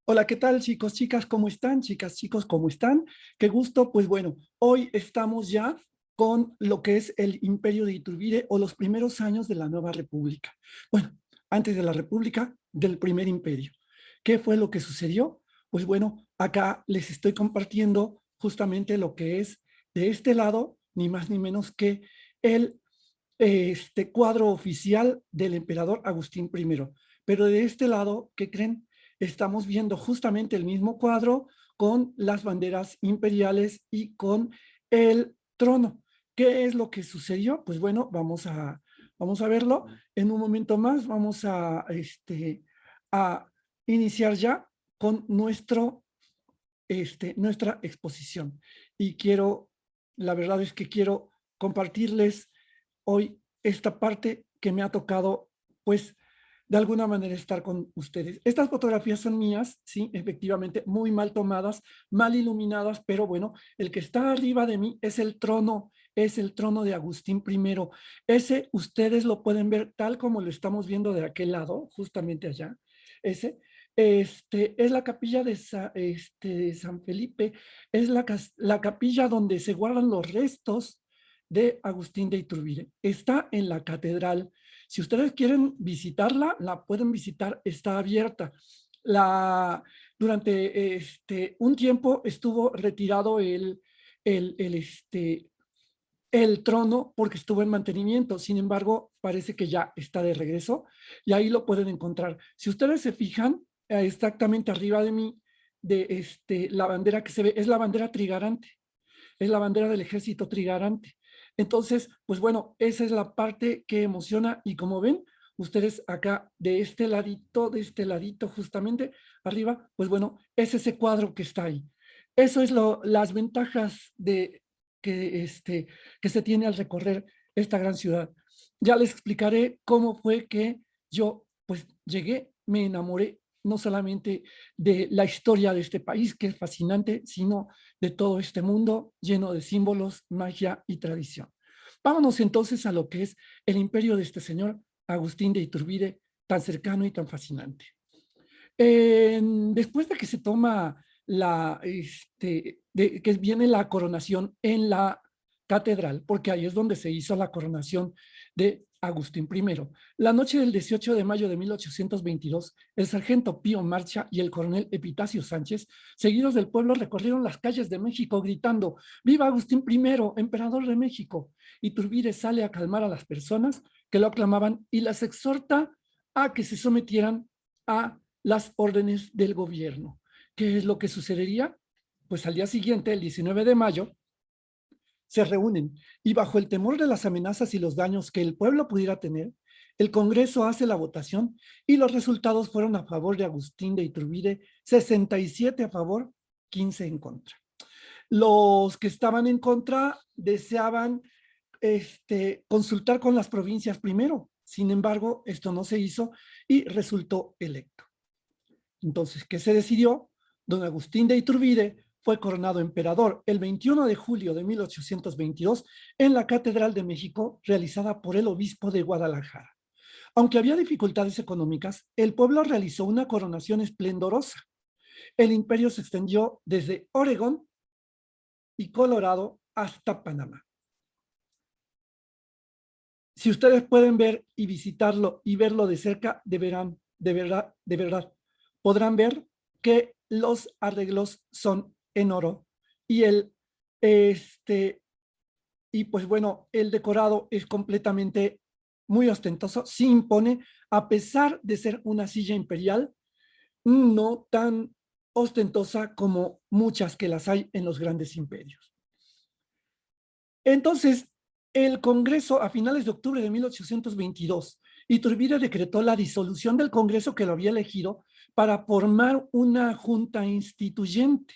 Hola, ¿qué tal, chicos, chicas? ¿Cómo están? Chicas, chicos, ¿cómo están? Qué gusto. Pues bueno, hoy estamos ya con lo que es el Imperio de Iturbide o los primeros años de la nueva república. Bueno, antes de la república, del primer imperio. ¿Qué fue lo que sucedió? Pues bueno, acá les estoy compartiendo justamente lo que es de este lado, ni más ni menos que el cuadro oficial del emperador Agustín I. Pero de este lado, ¿qué creen? Estamos viendo justamente el mismo cuadro con las banderas imperiales y con el trono. ¿Qué es lo que sucedió? Pues bueno, vamos a verlo en un momento más. Vamos a iniciar ya con nuestra exposición. Y la verdad es que quiero compartirles hoy esta parte que me ha tocado, pues, de alguna manera estar con ustedes. Estas fotografías son mías, sí, efectivamente, muy mal tomadas, mal iluminadas, pero bueno, el que está arriba de mí es el trono de Agustín I. Ese ustedes lo pueden ver tal como lo estamos viendo de aquel lado, justamente allá. Ese es la capilla de San Felipe, es la capilla donde se guardan los restos de Agustín de Iturbide. Está en la catedral. Si ustedes quieren visitarla, la pueden visitar, está abierta. La, durante un tiempo estuvo retirado el, el, este, el trono porque estuvo en mantenimiento. Sin embargo, parece que ya está de regreso y ahí lo pueden encontrar. Si ustedes se fijan, exactamente arriba de mí, la bandera que se ve es la bandera trigarante, es la bandera del ejército trigarante. Entonces, pues bueno, esa es la parte que emociona y como ven, ustedes acá de este ladito justamente arriba, pues bueno, es ese cuadro que está ahí. Eso es las ventajas que se tiene al recorrer esta gran ciudad. Ya les explicaré cómo fue que yo pues llegué, me enamoré no solamente de la historia de este país, que es fascinante, sino de todo este mundo lleno de símbolos, magia y tradición. Vámonos entonces a lo que es el imperio de este señor Agustín de Iturbide, tan cercano y tan fascinante. Después de que se toma que viene la coronación en la catedral, porque ahí es donde se hizo la coronación de Agustín I. La noche del 18 de mayo de 1822, el sargento Pío Marcha y el coronel Epitacio Sánchez, seguidos del pueblo, recorrieron las calles de México gritando: ¡Viva Agustín I, emperador de México! Iturbide sale a calmar a las personas que lo aclamaban y las exhorta a que se sometieran a las órdenes del gobierno. ¿Qué es lo que sucedería? Pues al día siguiente, el 19 de mayo, se reúnen y bajo el temor de las amenazas y los daños que el pueblo pudiera tener, el Congreso hace la votación y los resultados fueron a favor de Agustín de Iturbide, 67 a favor, 15 en contra. Los que estaban en contra deseaban consultar con las provincias primero. Sin embargo, esto no se hizo y resultó electo. Entonces, ¿qué se decidió? Don Agustín de Iturbide fue coronado emperador el 21 de julio de 1822 en la Catedral de México, realizada por el obispo de Guadalajara. Aunque había dificultades económicas, el pueblo realizó una coronación esplendorosa. El imperio se extendió desde Oregón y Colorado hasta Panamá. Si ustedes pueden ver y visitarlo y verlo de cerca, de verdad, podrán ver que los arreglos son en oro y este, y pues bueno, el decorado es completamente muy ostentoso, se impone, a pesar de ser una silla imperial, no tan ostentosa como muchas que las hay en los grandes imperios. Entonces, el Congreso, a finales de octubre de 1822, Iturbide decretó la disolución del Congreso que lo había elegido para formar una junta instituyente.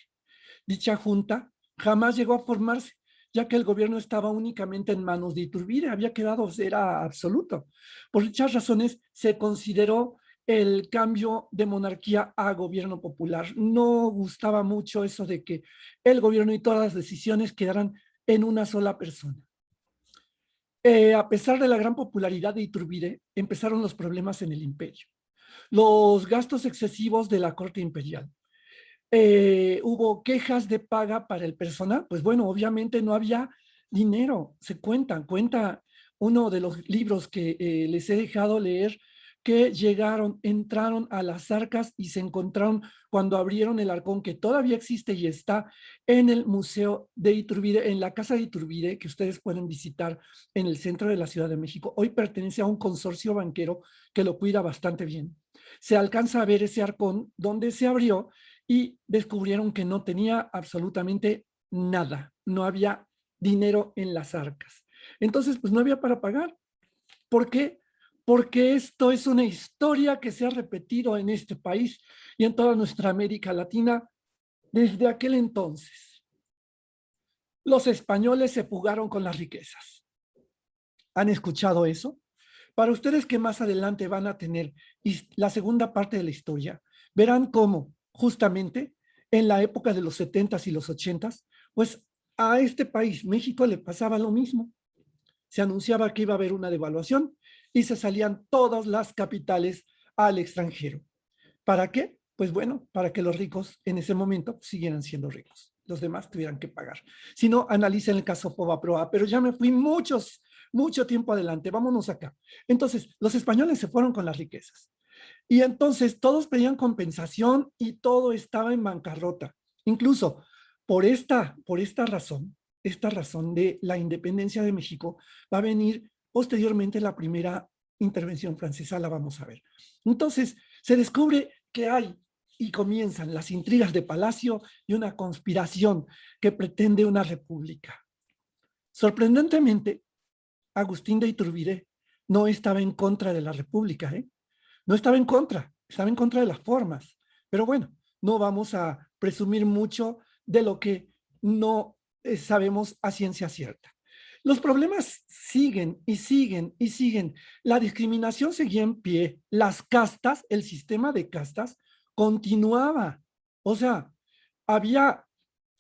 Dicha junta jamás llegó a formarse, ya que el gobierno estaba únicamente en manos de Iturbide, había quedado, era absoluto. Por dichas razones, se consideró el cambio de monarquía a gobierno popular. No gustaba mucho eso de que el gobierno y todas las decisiones quedaran en una sola persona. A pesar de la gran popularidad de Iturbide, empezaron los problemas en el imperio. Los gastos excesivos de la corte imperial. Hubo quejas de paga para el personal. Pues bueno, obviamente no había dinero. Cuenta uno de los libros que les he dejado leer, que entraron a las arcas y se encontraron cuando abrieron el arcón, que todavía existe y está en el Museo de Iturbide, en la Casa de Iturbide, que ustedes pueden visitar en el centro de la Ciudad de México. Hoy pertenece a un consorcio banquero que lo cuida bastante bien. Se alcanza a ver ese arcón donde se abrió y descubrieron que no tenía absolutamente nada, no había dinero en las arcas. Entonces, pues no había para pagar. ¿Por qué? Porque esto es una historia que se ha repetido en este país y en toda nuestra América Latina desde aquel entonces. Los españoles se fugaron con las riquezas. ¿Han escuchado eso? Para ustedes que más adelante van a tener la segunda parte de la historia, verán cómo justamente en la época de los 70s y los 80s, pues a este país, México, le pasaba lo mismo. Se anunciaba que iba a haber una devaluación y se salían todas las capitales al extranjero. ¿Para qué? Pues bueno, para que los ricos en ese momento siguieran siendo ricos. Los demás tuvieran que pagar. Si no, analicen el caso Fobaproa, pero ya me fui mucho tiempo adelante. Vámonos acá. Entonces, los españoles se fueron con las riquezas. Y entonces todos pedían compensación y todo estaba en bancarrota. Incluso por esta razón de la independencia de México, va a venir posteriormente la primera intervención francesa, la vamos a ver. Entonces, se descubre que hay y comienzan las intrigas de Palacio y una conspiración que pretende una república. Sorprendentemente, Agustín de Iturbide no estaba en contra de la república, ¿eh? No estaba en contra, estaba en contra de las formas. Pero bueno, no vamos a presumir mucho de lo que no sabemos a ciencia cierta. Los problemas siguen y siguen y siguen. La discriminación seguía en pie. Las castas, el sistema de castas continuaba. O sea, había,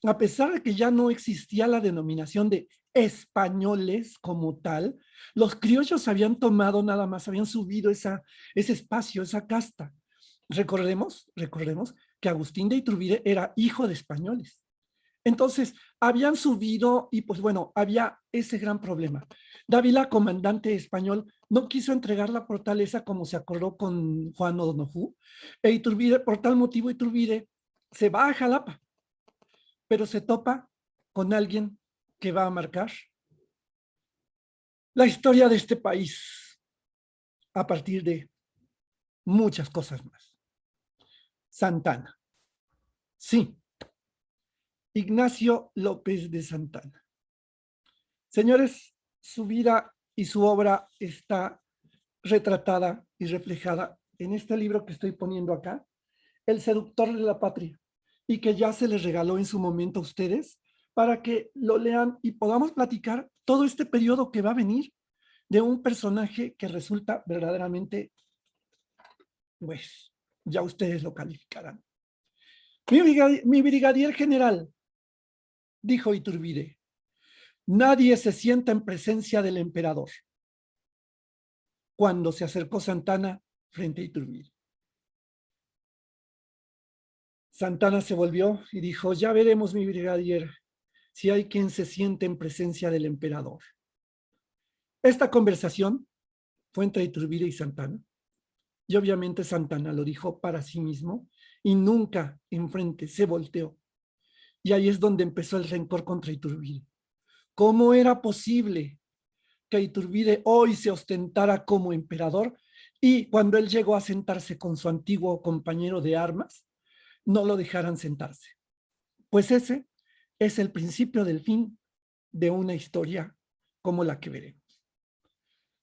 a pesar de que ya no existía la denominación de españoles como tal, los criollos habían tomado nada más, habían subido ese espacio, esa casta. Recordemos que Agustín de Iturbide era hijo de españoles. Entonces, habían subido y pues bueno, había ese gran problema. Dávila, comandante español, no quiso entregar la fortaleza como se acordó con Juan O'Donoghue, e Iturbide, por tal motivo, Iturbide se va a Jalapa, pero se topa con alguien que va a marcar la historia de este país a partir de muchas cosas más. Santana. Sí, Ignacio López de Santana. Señores, su vida y su obra está retratada y reflejada en este libro que estoy poniendo acá, El seductor de la patria, y que ya se les regaló en su momento a ustedes para que lo lean y podamos platicar todo este periodo que va a venir de un personaje que resulta verdaderamente, pues, ya ustedes lo calificarán. Mi brigadier general, dijo Iturbide, nadie se sienta en presencia del emperador. Cuando se acercó Santana frente a Iturbide. Santana se volvió y dijo, ya veremos, mi brigadier, si hay quien se siente en presencia del emperador. Esta conversación fue entre Iturbide y Santana, y obviamente Santana lo dijo para sí mismo y nunca enfrente se volteó. Y ahí es donde empezó el rencor contra Iturbide. ¿Cómo era posible que Iturbide hoy se ostentara como emperador y cuando él llegó a sentarse con su antiguo compañero de armas, no lo dejaran sentarse? Pues ese es el principio del fin de una historia como la que veremos.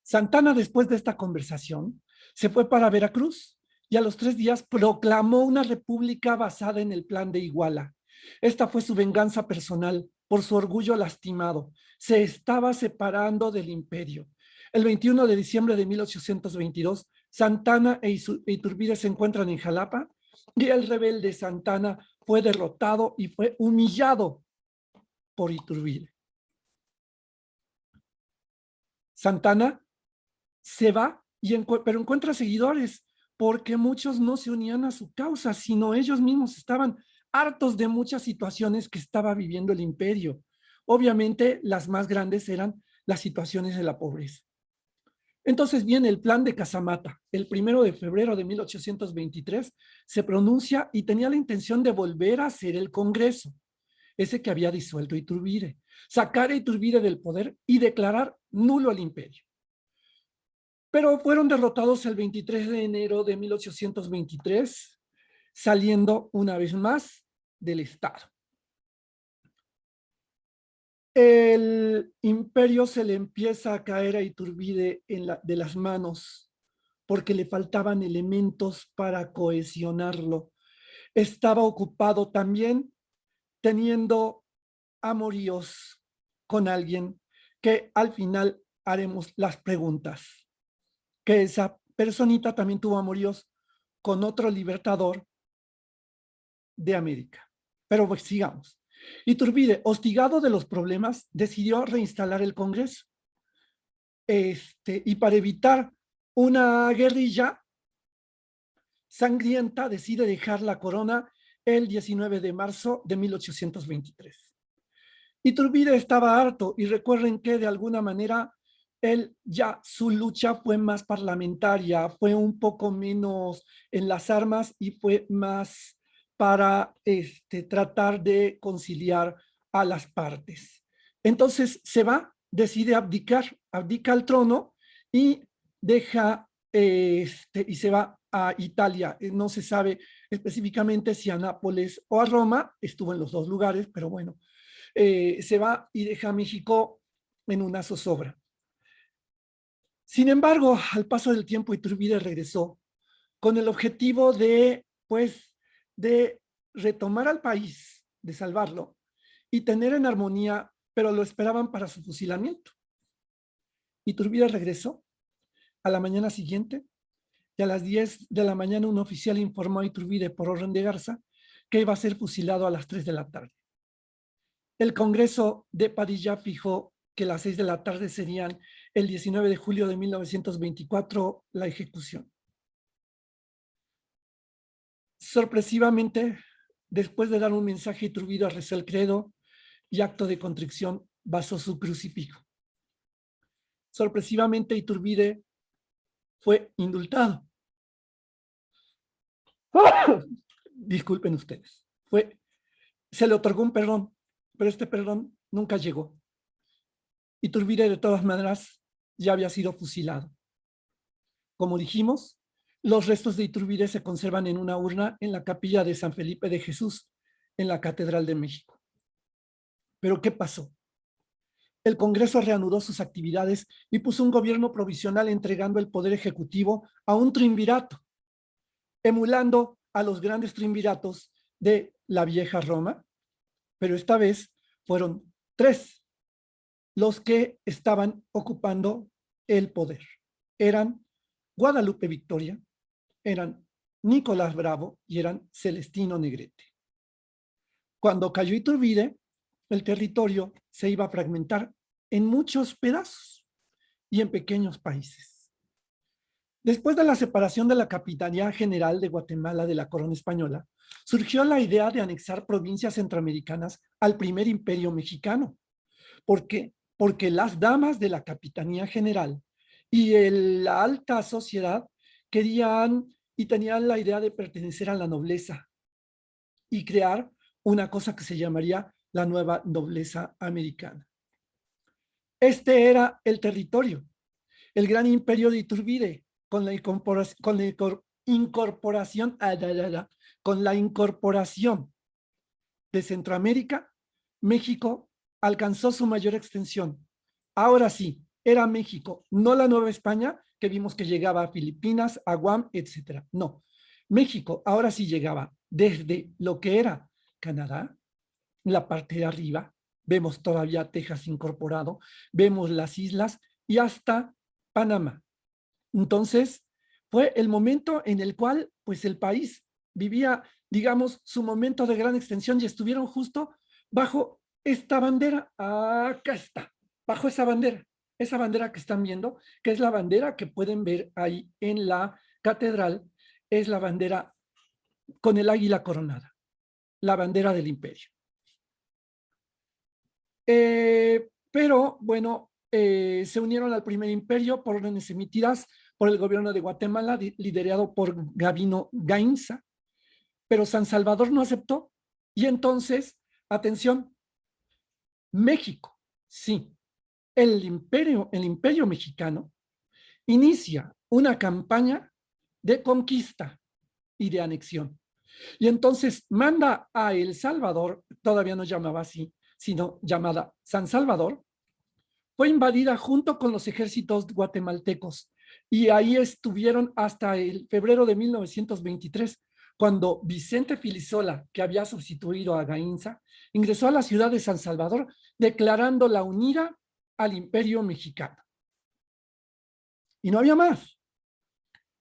Santana, después de esta conversación, se fue para Veracruz y a los 3 días proclamó una república basada en el plan de Iguala. Esta fue su venganza personal por su orgullo lastimado. Se estaba separando del imperio. El 21 de diciembre de 1822, Santana e Iturbide se encuentran en Jalapa y el rebelde Santana fue derrotado y fue humillado por Iturbide. Santana se va, pero encuentra seguidores, porque muchos no se unían a su causa, sino ellos mismos estaban hartos de muchas situaciones que estaba viviendo el imperio. Obviamente, las más grandes eran las situaciones de la pobreza. Entonces viene el plan de Casamata. El 1 de febrero de 1823 se pronuncia y tenía la intención de volver a hacer el Congreso, ese que había disuelto Iturbide, sacar a Iturbide del poder y declarar nulo al imperio. Pero fueron derrotados el 23 de enero de 1823, saliendo una vez más del Estado. El imperio se le empieza a caer a Iturbide de las manos porque le faltaban elementos para cohesionarlo. Estaba ocupado también teniendo amoríos con alguien que al final haremos las preguntas. Que esa personita también tuvo amoríos con otro libertador de América. Pero pues sigamos. Iturbide, hostigado de los problemas, decidió reinstalar el Congreso. Y para evitar una guerrilla sangrienta, decide dejar la corona el 19 de marzo de 1823. Iturbide estaba harto y recuerden que de alguna manera su lucha fue más parlamentaria, fue un poco menos en las armas y fue más para tratar de conciliar a las partes. Entonces se va, decide abdica al trono y deja y se va a Italia. No se sabe específicamente si a Nápoles o a Roma, estuvo en los dos lugares, pero bueno, se va y deja a México en una zozobra. Sin embargo, al paso del tiempo, Iturbide regresó con el objetivo de retomar al país, de salvarlo y tener en armonía, pero lo esperaban para su fusilamiento. Iturbide regresó a la mañana siguiente y a las 10 de la mañana un oficial informó a Iturbide por orden de Garza que iba a ser fusilado a las 3 de la tarde. El Congreso de Padilla fijó que las 6 de la tarde serían el 19 de julio de 1924 la ejecución. Sorpresivamente, después de dar un mensaje, Iturbide rezó el credo y acto de contrición basó su crucifijo. Sorpresivamente, Iturbide fue indultado. Disculpen ustedes. Se le otorgó un perdón, pero este perdón nunca llegó. Iturbide, de todas maneras, ya había sido fusilado. Como dijimos, los restos de Iturbide se conservan en una urna en la capilla de San Felipe de Jesús, en la Catedral de México. ¿Pero qué pasó? El Congreso reanudó sus actividades y puso un gobierno provisional entregando el poder ejecutivo a un triunvirato, emulando a los grandes triunviratos de la vieja Roma, pero esta vez fueron 3 los que estaban ocupando el poder. Eran Guadalupe Victoria, eran Nicolás Bravo y eran Celestino Negrete. Cuando cayó Iturbide, el territorio se iba a fragmentar en muchos pedazos y en pequeños países. Después de la separación de la Capitanía General de Guatemala de la corona española, surgió la idea de anexar provincias centroamericanas al primer imperio mexicano. ¿Por qué? Porque las damas de la Capitanía General y la alta sociedad querían y tenían la idea de pertenecer a la nobleza y crear una cosa que se llamaría la nueva nobleza americana. Este era el territorio, el gran imperio de Iturbide, con la incorporación de Centroamérica. México alcanzó su mayor extensión. Ahora sí, era México, no la Nueva España, que vimos que llegaba a Filipinas, a Guam, etcétera. No, México ahora sí llegaba desde lo que era Canadá, la parte de arriba, vemos todavía Texas incorporado, vemos las islas y hasta Panamá. Entonces, fue el momento en el cual, pues, el país vivía, digamos, su momento de gran extensión y estuvieron justo bajo esta bandera. Acá está, bajo esa bandera que están viendo, que es la bandera que pueden ver ahí en la catedral, es la bandera con el águila coronada. la bandera del imperio. Pero bueno, se unieron al primer imperio por órdenes emitidas por el gobierno de Guatemala, liderado por Gavino Gainza, pero San Salvador no aceptó. Y entonces, atención, México, sí, el imperio mexicano inicia una campaña de conquista y de anexión. Y entonces manda a El Salvador, todavía no llamaba así, sino llamada San Salvador, fue invadida junto con los ejércitos guatemaltecos y ahí estuvieron hasta el febrero de 1923, cuando Vicente Filisola, que había sustituido a Gainza, ingresó a la ciudad de San Salvador declarándola unida al imperio mexicano. Y no había más.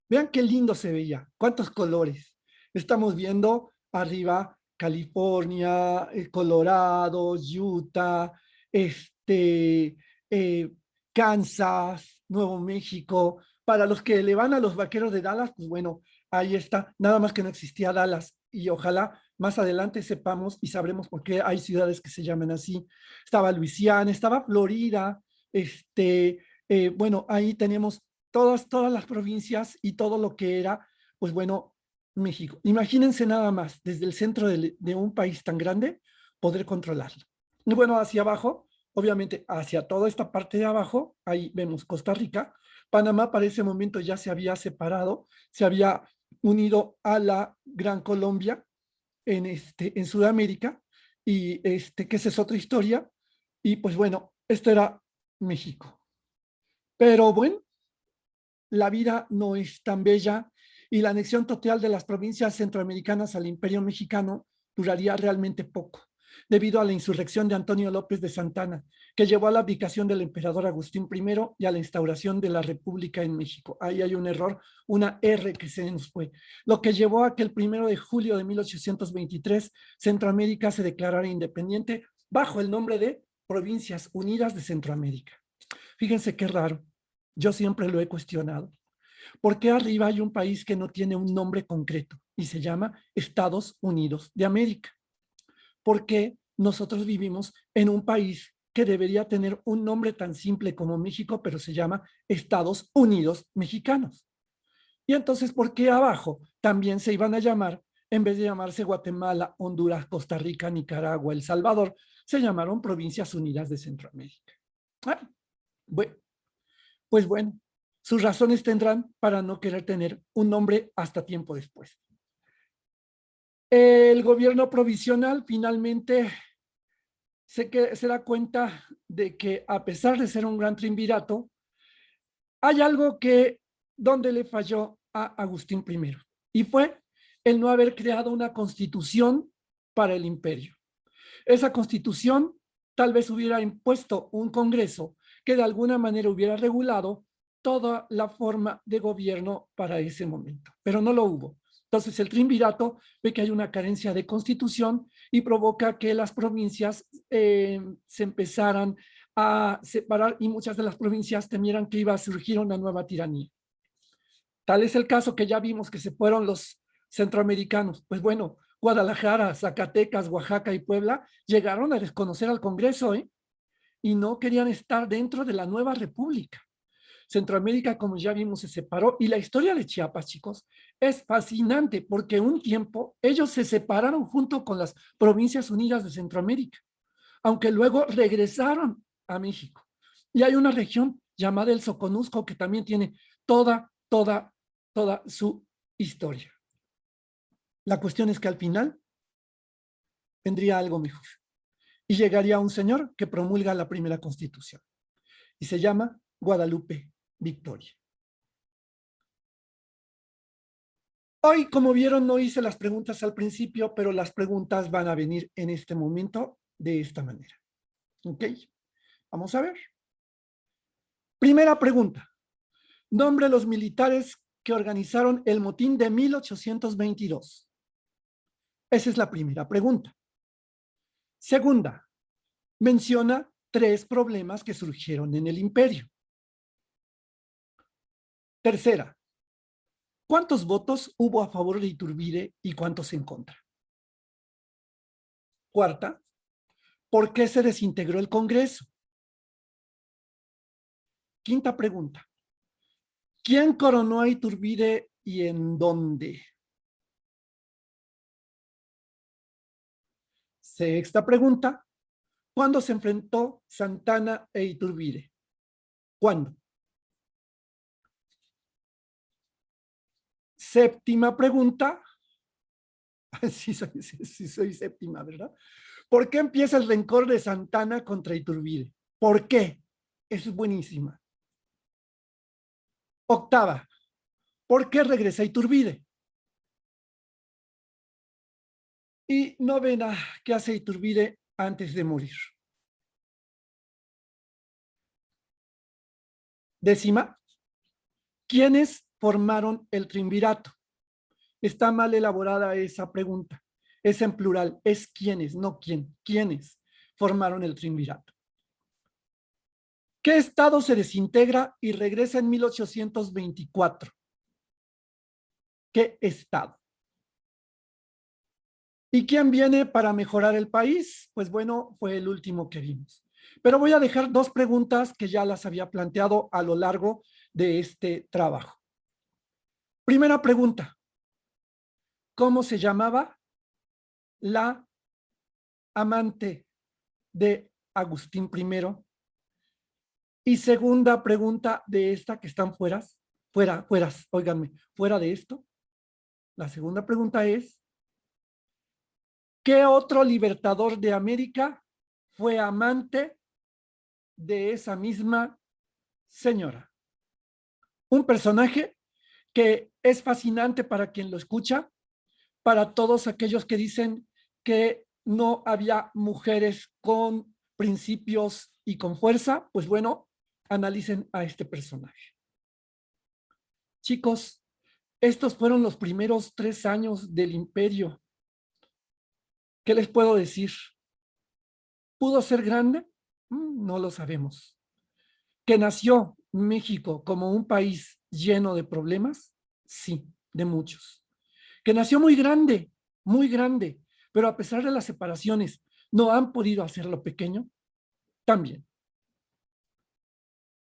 Vean qué lindo se veía, cuántos colores. Estamos viendo arriba California, Colorado, Utah, eh, Kansas, Nuevo México. Para los que le van a los vaqueros de Dallas, pues bueno, ahí está. Nada más que no existía Dallas y ojalá más adelante sepamos y sabremos por qué hay ciudades que se llaman así. Estaba Luisiana, estaba Florida, bueno, ahí teníamos todas las provincias y todo lo que era, pues bueno, México. Imagínense nada más, desde el centro de un país tan grande, poder controlarlo. Y bueno, hacia abajo, obviamente hacia toda esta parte de abajo, ahí vemos Costa Rica. Panamá para ese momento ya se había separado, se había unido a la Gran Colombia en Sudamérica, y que esa es otra historia. Y pues bueno, esto era México. Pero bueno, la vida no es tan bella y la anexión total de las provincias centroamericanas al imperio mexicano duraría realmente poco, debido a la insurrección de Antonio López de Santana, que llevó a la abdicación del emperador Agustín I y a la instauración de la República en México. Ahí hay un error, una R que se nos fue, lo que llevó a que el 1 de julio de 1823 Centroamérica se declarara independiente bajo el nombre de Provincias Unidas de Centroamérica. Fíjense qué raro. Yo siempre lo he cuestionado. ¿Por qué arriba hay un país que no tiene un nombre concreto y se llama Estados Unidos de América? ¿Por qué nosotros vivimos en un país que debería tener un nombre tan simple como México, pero se llama Estados Unidos Mexicanos? Y entonces, ¿por qué abajo también se iban a llamar, en vez de llamarse Guatemala, Honduras, Costa Rica, Nicaragua, El Salvador, se llamaron Provincias Unidas de Centroamérica? Ah, bueno, pues bueno, sus razones tendrán para no querer tener un nombre hasta tiempo después. El gobierno provisional finalmente se da cuenta de que, a pesar de ser un gran triunvirato, hay algo que donde le falló a Agustín I, y fue el no haber creado una constitución para el imperio. Esa constitución tal vez hubiera impuesto un congreso que de alguna manera hubiera regulado toda la forma de gobierno para ese momento, pero no lo hubo. Entonces el triunvirato ve que hay una carencia de constitución y provoca que las provincias se empezaran a separar, y muchas de las provincias temieran que iba a surgir una nueva tiranía. Tal es el caso que ya vimos que se fueron los centroamericanos. Pues bueno, Guadalajara, Zacatecas, Oaxaca y Puebla llegaron a desconocer al Congreso, y no querían estar dentro de la nueva república. Centroamérica, como ya vimos, se separó, y la historia de Chiapas, chicos, es fascinante porque un tiempo ellos se separaron junto con las Provincias Unidas de Centroamérica, aunque luego regresaron a México. Y hay una región llamada el Soconusco que también tiene toda su historia. La cuestión es que al final vendría algo mejor y llegaría un señor que promulga la primera constitución y se llama Guadalupe Victoria. Hoy, como vieron, no hice las preguntas al principio, pero las preguntas van a venir en este momento de esta manera. ¿Ok? Vamos a ver. Primera pregunta. Nombre los militares que organizaron el motín de 1822. Esa es la primera pregunta. Segunda, menciona 3 problemas que surgieron en el imperio. Tercera, ¿cuántos votos hubo a favor de Iturbide y cuántos en contra? Cuarta, ¿por qué se desintegró el Congreso? Quinta pregunta, ¿quién coronó a Iturbide y en dónde? Sexta pregunta, ¿cuándo se enfrentó Santana e Iturbide? ¿Cuándo? Séptima pregunta, sí soy séptima, ¿verdad? ¿Por qué empieza el rencor de Santana contra Iturbide? ¿Por qué? Eso es buenísima. Octava, ¿por qué regresa Iturbide? Y novena, ¿qué hace Iturbide antes de morir? Décima, ¿quiénes formaron el triunvirato? Está mal elaborada esa pregunta. Es en plural, es quiénes, no quién. ¿Quiénes formaron el triunvirato? ¿Qué estado se desintegra y regresa en 1824? ¿Qué estado? ¿Y quién viene para mejorar el país? Pues bueno, fue el último que vimos. Pero voy a dejar dos preguntas que ya las había planteado a lo largo de este trabajo. Primera pregunta, ¿cómo se llamaba la amante de Agustín I? Y segunda pregunta de esta que están fueras, óiganme, fuera de esto. La segunda pregunta es, ¿qué otro libertador de América fue amante de esa misma señora? Un personaje que es fascinante para quien lo escucha, para todos aquellos que dicen que no había mujeres con principios y con fuerza, pues bueno, analicen a este personaje. Chicos, estos fueron los primeros 3 años del imperio. ¿Qué les puedo decir? ¿Pudo ser grande? No lo sabemos. ¿Que nació México como un país lleno de problemas? Sí, de muchos. ¿Que nació muy grande, pero a pesar de las separaciones, no han podido hacerlo pequeño? También.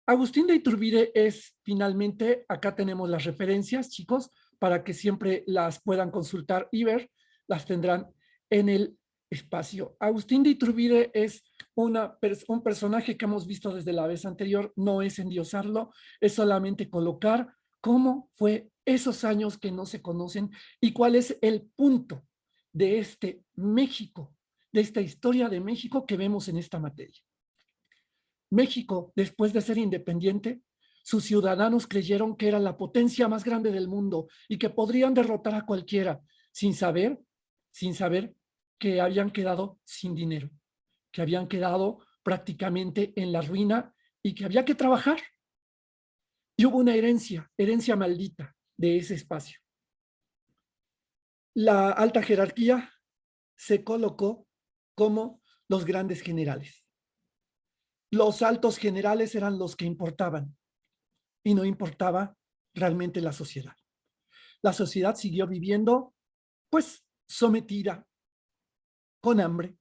Agustín de Iturbide es, finalmente, acá tenemos las referencias, chicos, para que siempre las puedan consultar y ver, las tendrán en el espacio. Agustín de Iturbide es un personaje que hemos visto desde la vez anterior, no es endiosarlo, es solamente colocar cómo fue esos años que no se conocen y cuál es el punto de este México, de esta historia de México que vemos en esta materia. México, después de ser independiente, sus ciudadanos creyeron que era la potencia más grande del mundo y que podrían derrotar a cualquiera, sin saber que habían quedado sin dinero, que habían quedado prácticamente en la ruina y que había que trabajar. Y hubo una herencia maldita de ese espacio. La alta jerarquía se colocó como los grandes generales. Los altos generales eran los que importaban y no importaba realmente la sociedad. La sociedad siguió viviendo, pues, sometida, con hambre,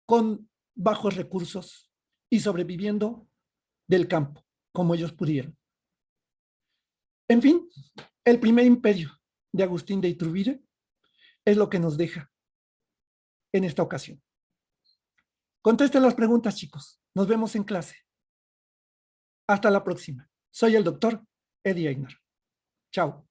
con bajos recursos y sobreviviendo del campo, como ellos pudieron. En fin, el primer imperio de Agustín de Iturbide es lo que nos deja en esta ocasión. Contesten las preguntas, chicos. Nos vemos en clase. Hasta la próxima. Soy el doctor Eddie Eigner. Chao.